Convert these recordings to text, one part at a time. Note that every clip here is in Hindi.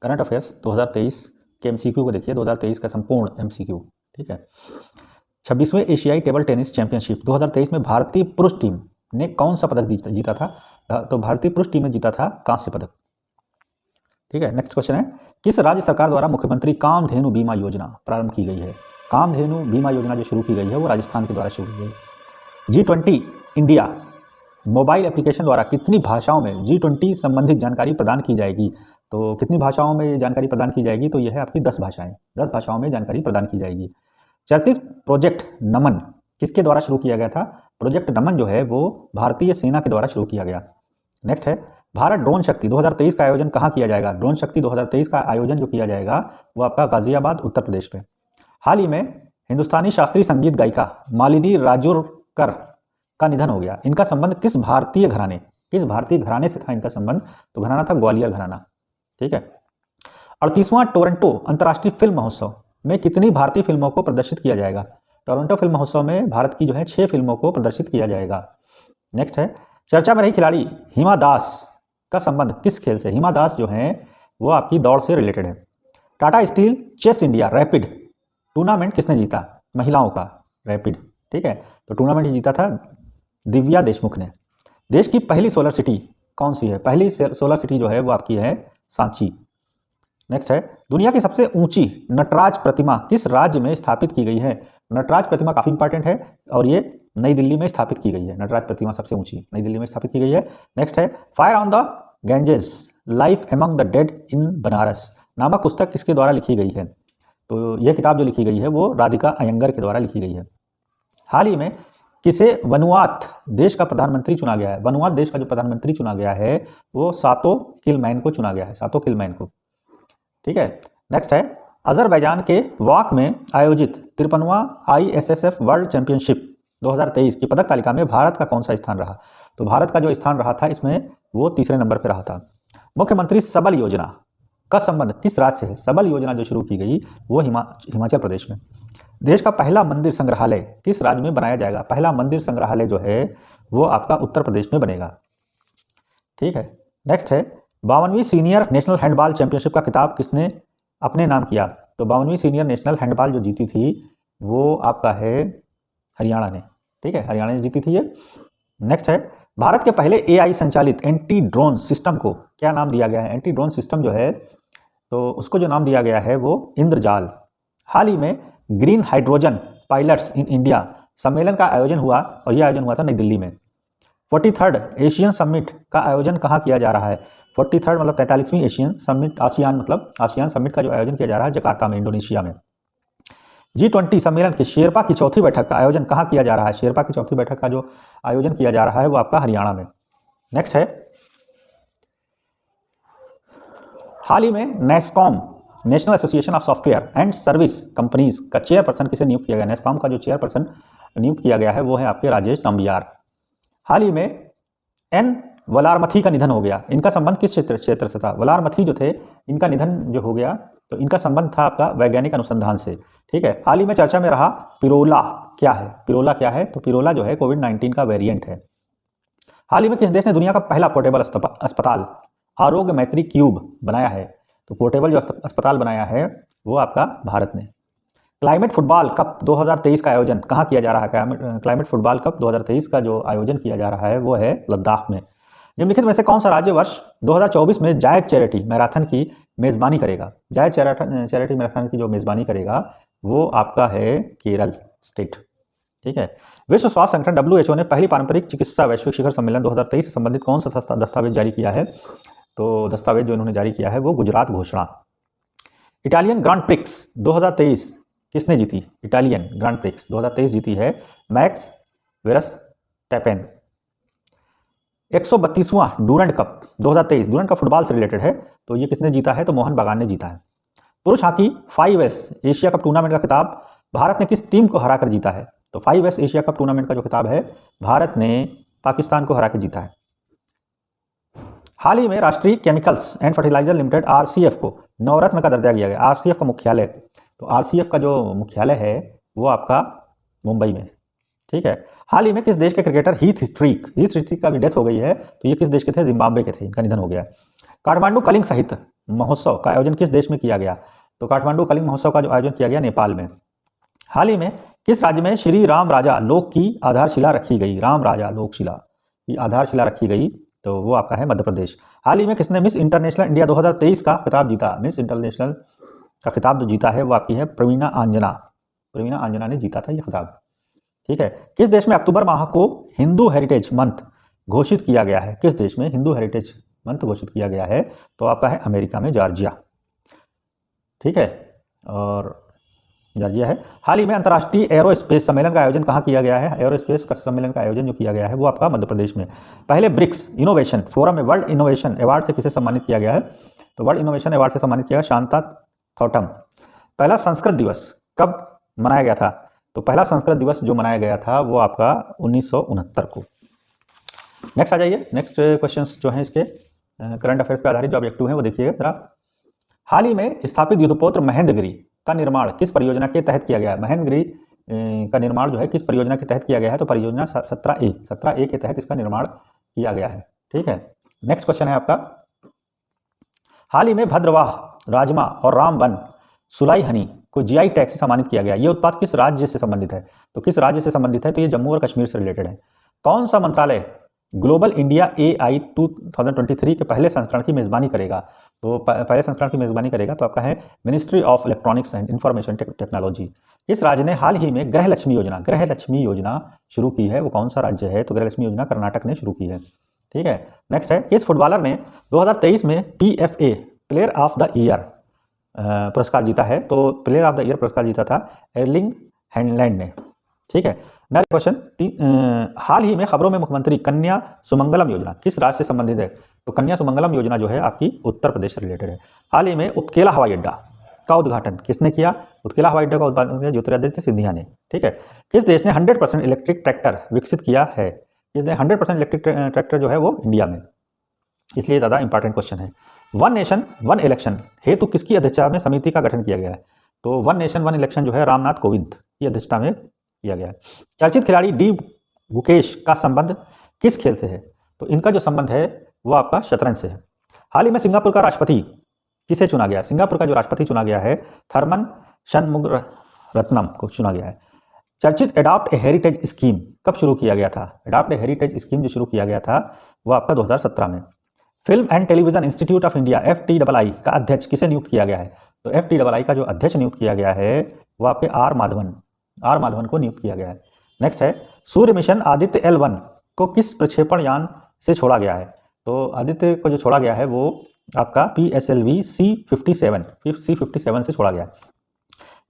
करंट अफेयर्स 2023 के एमसीक्यू को देखिए, 2023 का संपूर्ण एमसीक्यू। ठीक है, 26वें एशियाई टेबल टेनिस चैंपियनशिप 2023 में भारतीय पुरुष टीम ने कौन सा पदक जीता था? तो भारतीय पुरुष टीम ने जीता था कांस्य पदक। ठीक है, नेक्स्ट क्वेश्चन है, किस राज्य सरकार द्वारा मुख्यमंत्री कामधेनु बीमा योजना प्रारंभ की गई है? कामधेनु बीमा योजना जो शुरू की गई है वो राजस्थान के द्वारा शुरू की गई। G20 इंडिया मोबाइल एप्लीकेशन द्वारा कितनी भाषाओं में G20 संबंधित जानकारी प्रदान की जाएगी? तो कितनी भाषाओं में जानकारी प्रदान की जाएगी? तो यह है आपकी 10 भाषाएं, 10 भाषाओं में जानकारी प्रदान की जाएगी। चर्चित प्रोजेक्ट नमन किसके द्वारा शुरू किया गया था? प्रोजेक्ट नमन जो है वो भारतीय सेना के द्वारा शुरू किया गया। नेक्स्ट है, भारत ड्रोन शक्ति 2023 का आयोजन कहाँ किया जाएगा? ड्रोन शक्ति 2023 का आयोजन जो किया जाएगा वो आपका गाजियाबाद उत्तर प्रदेश में। हाल ही में हिंदुस्तानी शास्त्रीय संगीत गायिका मालिनी राजौरकर का निधन हो गया। इनका संबंध किस भारतीय घराने से था इनका संबंध? तो घराना था ग्वालियर घराना। ठीक है, 38वां टोरंटो अंतर्राष्ट्रीय फिल्म महोत्सव में कितनी भारतीय फिल्मों को प्रदर्शित किया जाएगा? टोरंटो फिल्म महोत्सव में भारत की जो है 6 फिल्मों को प्रदर्शित किया जाएगा। नेक्स्ट है, चर्चा में रही खिलाड़ी हिमा दास का संबंध किस खेल से? हिमा दास जो है वो आपकी दौड़ से रिलेटेड है। Tata steel chess India rapid tournament किसने जीता? महिलाओं का रैपिड। ठीक है, तो टूर्नामेंट जीता था दिव्या देशमुख ने। देश की पहली सोलर सिटी कौन सी है? पहली सोलर सिटी जो है वो आपकी है सांची। नेक्स्ट है, दुनिया की सबसे ऊंची नटराज प्रतिमा किस राज्य में स्थापित की गई है? नटराज प्रतिमा काफी इंपॉर्टेंट है और ये नई दिल्ली में स्थापित की गई है। नटराज प्रतिमा सबसे ऊंची नई दिल्ली में स्थापित की गई है। नेक्स्ट है, fire on the Ganges life among the dead in Banaras नामक पुस्तक किसके द्वारा लिखी गई है? तो यह किताब जो लिखी गई है वो राधिका अयंगर के द्वारा लिखी गई है। हाल ही में किसे वनुआत देश का प्रधानमंत्री चुना गया है? वनुआत देश का जो प्रधानमंत्री चुना गया है वो सातो किलमैन को चुना गया है, सातो किलमैन को। ठीक है, नेक्स्ट है, अजरबैजान के वाक में आयोजित 53वां ISSF वर्ल्ड चैंपियनशिप 2023 की पदक तालिका में भारत का कौन सा स्थान रहा? तो भारत का जो स्थान रहा था इसमें वो तीसरे नंबर पर रहा था। मुख्यमंत्री सबल योजना का संबंध किस राज्य से है? सबल योजना जो शुरू की गई वो हिमाचल प्रदेश में। देश का पहला मंदिर संग्रहालय किस राज्य में बनाया जाएगा? पहला मंदिर संग्रहालय जो है वो आपका उत्तर प्रदेश में बनेगा। ठीक है, नेक्स्ट है, 52वीं सीनियर नेशनल हैंडबॉल चैंपियनशिप का खिताब किसने अपने नाम किया? तो 52वीं सीनियर नेशनल हैंडबॉल जो जीती थी वो आपका है हरियाणा ने। ठीक है, हरियाणा ने जीती थी ये। नेक्स्ट है, भारत के पहले AI संचालित एंटी ड्रोन सिस्टम को क्या नाम दिया गया है? एंटी ड्रोन सिस्टम जो है तो उसको जो नाम दिया गया है वो इंद्रजाल। हाल ही में green hydrogen pilots in India सम्मेलन का आयोजन हुआ और यह आयोजन हुआ था नई दिल्ली में। 43rd एशियन समिट का आयोजन कहाँ किया जा रहा है? 43rd मतलब 43वीं एशियन समिट, आसियान मतलब आसियान समिट का जो आयोजन किया जा रहा है जकार्ता में, इंडोनेशिया में। G20 सम्मेलन के शेरपा की चौथी बैठक का आयोजन कहाँ किया जा रहा है? शेरपा की चौथी बैठक का जो आयोजन किया जा रहा है वो आपका हरियाणा में। नेक्स्ट है, हाल ही में NASSCOM national association of software and service companies का चेयरपर्सन किसे नियुक्त किया गया? नेस्कॉम का जो चेयरपर्सन नियुक्त किया गया है वो है आपके राजेश नंबियार। हाल ही में N वलारमथी का निधन हो गया। इनका संबंध किस क्षेत्र से था? वलारमथी जो थे इनका निधन जो हो गया तो इनका संबंध था आपका वैज्ञानिक अनुसंधान से। ठीक है, हाल ही में चर्चा में रहा पिरोला क्या है? पिरोला क्या है? तो पिरोला जो है कोविड-19 का वेरिएंट है। हाल ही में किस देश ने दुनिया का पहला पोर्टेबल अस्पताल आरोग्य मैत्री क्यूब बनाया है? तो पोर्टेबल जो अस्पताल बनाया है वो आपका भारत ने। क्लाइमेट फुटबॉल कप 2023 का आयोजन कहाँ किया जा रहा है? क्लाइमेट फुटबॉल कप 2023 का जो आयोजन किया जा रहा है वो है लद्दाख में। निम्नलिखित में से कौन सा राज्य वर्ष 2024 में जायद चैरिटी मैराथन की मेजबानी करेगा? जायद चैरिटी मैराथन की जो मेजबानी करेगा वो आपका है केरल स्टेट। ठीक है, विश्व स्वास्थ्य संगठन WHO ने पहली पारंपरिक चिकित्सा वैश्विक शिखर सम्मेलन 2023 से संबंधित कौन सा दस्तावेज जारी किया है? तो दस्तावेज जो इन्होंने जारी किया है वो गुजरात घोषणा। इटालियन ग्रांड प्रिक्स 2023 किसने जीती? इटालियन ग्रांड प्रिक्स 2023 जीती है मैक्स वेरस्टैपेन। 132वां Durand Cup 2023 Durand Cup football से रिलेटेड है तो ये किसने जीता है? तो मोहन बागान ने जीता है। पुरुष hockey 5S Asia cup tournament का खिताब भारत ने किस टीम को हराकर जीता है? तो 5S एशिया कप टूर्नामेंट का जो खिताब है भारत ने पाकिस्तान को हराकर जीता है। हाल ही में Rashtriya chemicals and fertilizer limited RCF को नवरत्न का दर्जा दिया गया। RCF का मुख्यालय, तो RCF का जो मुख्यालय है वो आपका मुंबई में। ठीक है, हाल ही में किस देश के क्रिकेटर हीथ स्ट्रीक का भी डेथ हो गई है तो ये किस देश के थे? जिम्बाब्वे के थे, इनका निधन हो गया। काठमांडू कलिंग सहित महोत्सव का आयोजन किस देश में किया गया? तो काठमांडू कलिंग महोत्सव का जो आयोजन किया गया नेपाल में। हाल ही में किस राज्य में श्री राम राजा लोक की आधारशिला रखी गई? राम राजा लोकशिला की आधारशिला रखी गई, तो वो आपका है मध्य प्रदेश। हाल ही में किसने मिस इंटरनेशनल इंडिया 2023 का खिताब जीता? मिस इंटरनेशनल का खिताब जो जीता है वो आपकी है प्रवीणा आंजना। प्रवीणा आंजना ने जीता था ये खिताब। ठीक है, किस देश में अक्टूबर माह को हिंदू हेरिटेज मंथ घोषित किया गया है? किस देश में हिंदू हेरिटेज मंथ घोषित किया गया है? तो आपका है अमेरिका में, जॉर्जिया। ठीक है, और जॉर्जिया है। हाल ही में अंतर्राष्ट्रीय एरोस्पेस सम्मेलन का आयोजन कहाँ किया गया है? एरोस्पेस का सम्मेलन का आयोजन जो किया गया है वो आपका मध्य प्रदेश में। पहले ब्रिक्स इनोवेशन फोरम में वर्ल्ड इनोवेशन अवार्ड से किसे सम्मानित किया गया है? तो वर्ल्ड इनोवेशन अवार्ड से सम्मानित किया गया शांता थॉटम। पहला संस्कृत दिवस कब मनाया गया था? तो पहला संस्कृत दिवस जो मनाया गया था वो आपका 1969 को। नेक्स्ट आ जाइए, नेक्स्ट क्वेश्चंस जो हैं इसके करंट अफेयर्स पे आधारित जो ऑब्जेक्टिव हैं वो देखिएगा जरा। हाल ही में स्थापित युद्धपोत महेंद्रगिरी का निर्माण किस परियोजना के तहत किया गया है? महेंद्रगिरी का निर्माण जो है किस परियोजना के तहत किया गया है? तो परियोजना 17A के तहत इसका निर्माण किया गया है। ठीक है, नेक्स्ट क्वेश्चन है आपका। हाल ही में भद्रवाह राजमा और रामबन सुलाई हनी को जीआई टैग से सम्मानित किया गया। ये उत्पाद किस राज्य से संबंधित है? तो किस राज्य से संबंधित है? तो ये जम्मू और कश्मीर से रिलेटेड है। कौन सा मंत्रालय ग्लोबल इंडिया AI 2023 के पहले संस्करण की मेजबानी करेगा? तो पहले संस्करण की मेजबानी करेगा तो आपका है ministry of electronics and information technology. किस राज्य ने हाल ही में गृहलक्ष्मी योजना शुरू की है? वो कौन सा राज्य है? तो गृहलक्ष्मी योजना कर्नाटक ने शुरू की है। ठीक है, नेक्स्ट है, किस फुटबॉलर ने 2023 में PFA player of the year पुरस्कार जीता है? तो प्लेयर ऑफ द ईयर पुरस्कार जीता था एर्लिंग हैंडलैंड ने। ठीक है, नेक्स्ट क्वेश्चन, हाल ही में खबरों में मुख्यमंत्री कन्या सुमंगलम योजना किस राज्य से संबंधित है? तो कन्या सुमंगलम योजना जो है आपकी उत्तर प्रदेश से रिलेटेड है। हाल ही में उत्केला हवाई अड्डा का उद्घाटन किसने किया? उत्केला हवाई अड्डा का उद्घाटन किया ज्योतिरादित्य सिंधिया ने। ठीक है, किस देश ने 100% इलेक्ट्रिक ट्रैक्टर विकसित किया है? किस देश 100% इलेक्ट्रिक ट्रैक्टर जो है वो इंडिया में, इसलिए ज़्यादा इंपॉर्टेंट क्वेश्चन है। वन नेशन वन इलेक्शन हेतु किसकी अध्यक्षता में समिति का गठन किया गया है? तो वन नेशन वन इलेक्शन जो है रामनाथ कोविंद की अध्यक्षता में किया गया है। चर्चित खिलाड़ी डी गुकेश का संबंध किस खेल से है? तो इनका जो संबंध है वो आपका शतरंज से है। हाल ही में सिंगापुर का राष्ट्रपति किसे चुना गया? सिंगापुर का जो राष्ट्रपति चुना गया है थर्मन शनमुगरत्नम को चुना गया है। चर्चित एडॉप्ट ए हेरिटेज स्कीम कब शुरू किया गया था? एडॉप्ट ए हेरिटेज स्कीम जो शुरू किया गया था वो आपका 2017 में। Film and television institute of India FTII का अध्यक्ष किसे नियुक्त किया गया है? तो FTII का जो अध्यक्ष नियुक्त किया गया है वो आपके आर माधवन को नियुक्त किया गया है। नेक्स्ट है, सूर्य मिशन आदित्य L1 को किस प्रक्षेपण यान से छोड़ा गया है? तो आदित्य को जो छोड़ा गया है वो आपका PSLV C57 से छोड़ा गया है।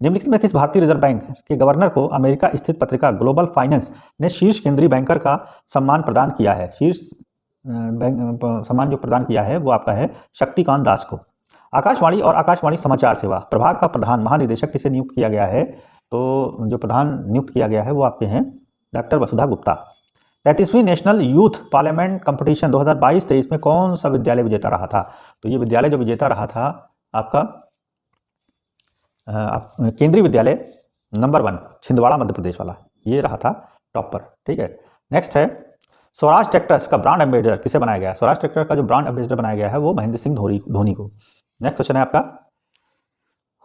निम्नलिखित में किस भारतीय रिजर्व बैंक के गवर्नर को अमेरिका स्थित पत्रिका ग्लोबल फाइनेंस ने शीर्ष केंद्रीय बैंकर का सम्मान प्रदान किया है? शीर्ष सम्मान जो प्रदान किया है वो आपका है शक्तिकांत दास को। आकाशवाणी और आकाशवाणी समाचार सेवा प्रभाग का प्रधान महानिदेशक किसे नियुक्त किया गया है? तो जो प्रधान नियुक्त किया गया है वो आपके हैं डॉक्टर वसुधा गुप्ता। 33वीं नेशनल यूथ पार्लियामेंट कंपटीशन 2022-23 में कौन सा विद्यालय विजेता रहा था? तो ये विद्यालय जो विजेता रहा था आपका केंद्रीय विद्यालय नंबर 1 छिंदवाड़ा मध्य प्रदेश वाला, ये रहा था टॉपर। ठीक है, नेक्स्ट है, स्वराज ट्रैक्टर्स का ब्रांड एम्बेसडर किसे बनाया गया है? स्वराज ट्रैक्टर का जो ब्रांड एम्बेसडर बनाया गया है वो महेंद्र सिंह धोनी को। नेक्स्ट क्वेश्चन है आपका,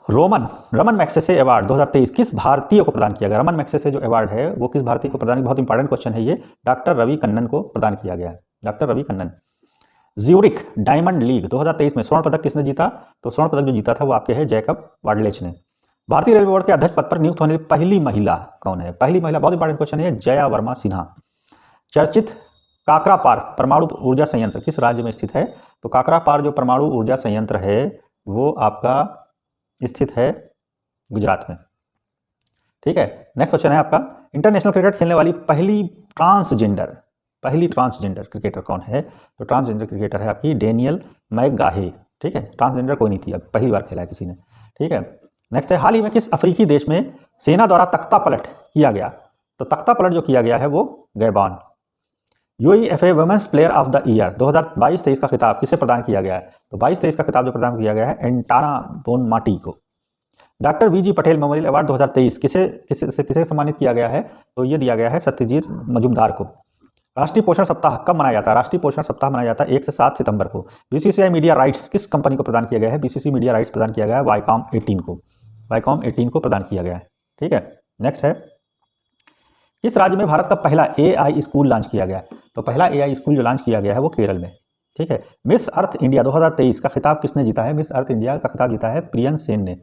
रमन मैग्सेसे अवार्ड 2023 किस भारतीय को प्रदान किया गया? रमन मैग्सेसे जो अवार्ड है वो किस भारतीय को प्रदान, बहुत इंपॉर्टेंट क्वेश्चन है ये, डॉक्टर रवि कन्नन को प्रदान किया गया है, doctor Ravi Kannan. Zurich diamond league 2023 में स्वर्ण पदक किसने जीता? तो स्वर्ण पदक जो जीता था वो आपके है जैकब वाडलेच ने। भारतीय रेलवे बोर्ड के अध्यक्ष पद पर नियुक्त होने वाली पहली महिला कौन है? पहली महिला, बहुत इंपॉर्टेंट क्वेश्चन है, जया वर्मा सिन्हा। चर्चित काकरापार परमाणु ऊर्जा संयंत्र किस राज्य में स्थित है? तो काकरापार जो परमाणु ऊर्जा संयंत्र है वो आपका स्थित है गुजरात में। ठीक है, नेक्स्ट क्वेश्चन है आपका, इंटरनेशनल क्रिकेट खेलने वाली पहली ट्रांसजेंडर क्रिकेटर कौन है? तो ट्रांसजेंडर क्रिकेटर है आपकी डेनियल मैकगाहे। ठीक है, ट्रांसजेंडर कोई नहीं थी, अब पहली बार खेला है किसी ने। ठीक है, नेक्स्ट है, हाल ही में किस अफ्रीकी देश में सेना द्वारा तख्ता पलट किया गया? तो तख्ता पलट जो किया गया है वो Gabon. UEFA women's player of the year 2022-23 का खिताब किसे प्रदान किया गया है? तो 22-23 का खिताब जो प्रदान किया गया है एंटाना बोनमाटी को। Doctor VG Patel memorial award 2023 किसे सम्मानित किया गया है? तो ये दिया गया है सत्यजीत मजूमदार को। राष्ट्रीय पोषण सप्ताह कब मनाया जाता है? राष्ट्रीय पोषण सप्ताह मनाया जाता है 1 से 7 सितंबर को। बीसीसीआई मीडिया राइट्स किस कंपनी को प्रदान किया गया है? बीसीसी मीडिया राइट्स प्रदान किया गया है वाईकॉम 18 को। वाईकॉम 18 को प्रदान किया गया है। ठीक है, नेक्स्ट है, किस राज्य में भारत का पहला AI स्कूल लॉन्च किया गया है? तो पहला AI स्कूल जो लॉन्च किया गया है वो केरल में। ठीक है, मिस अर्थ इंडिया 2023 का खिताब किसने जीता है? मिस अर्थ इंडिया का खिताब जीता है प्रियन सेन ने।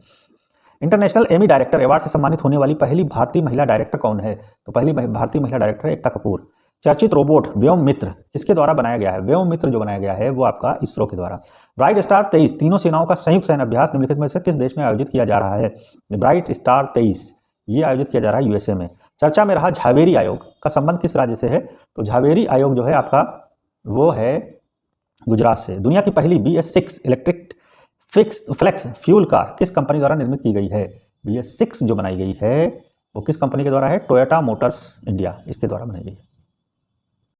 इंटरनेशनल एमी डायरेक्टर अवार्ड से सम्मानित होने वाली पहली भारतीय महिला डायरेक्टर कौन है? तो पहली भारतीय महिला डायरेक्टर है एकता कपूर। चर्चित रोबोट व्योम मित्र किसके द्वारा बनाया गया है? व्योम मित्र जो बनाया गया है वो आपका इसरो के द्वारा। ब्राइट स्टार 23 तीनों सेनाओं का संयुक्त सैन्य अभ्यास निम्नलिखित में से किस देश में आयोजित किया जा रहा है? ब्राइट स्टार 23 ये आयोजित किया जा रहा है USA में। चर्चा में रहा झावेरी आयोग का संबंध किस राज्य से है? तो झावेरी आयोग जो है आपका वो है गुजरात से। दुनिया की पहली BS6 electric flex fuel car किस कंपनी द्वारा निर्मित की गई है? BS6 जो बनाई गई है वो किस कंपनी के द्वारा है? टोयोटा मोटर्स इंडिया इसके द्वारा बनाई गई है।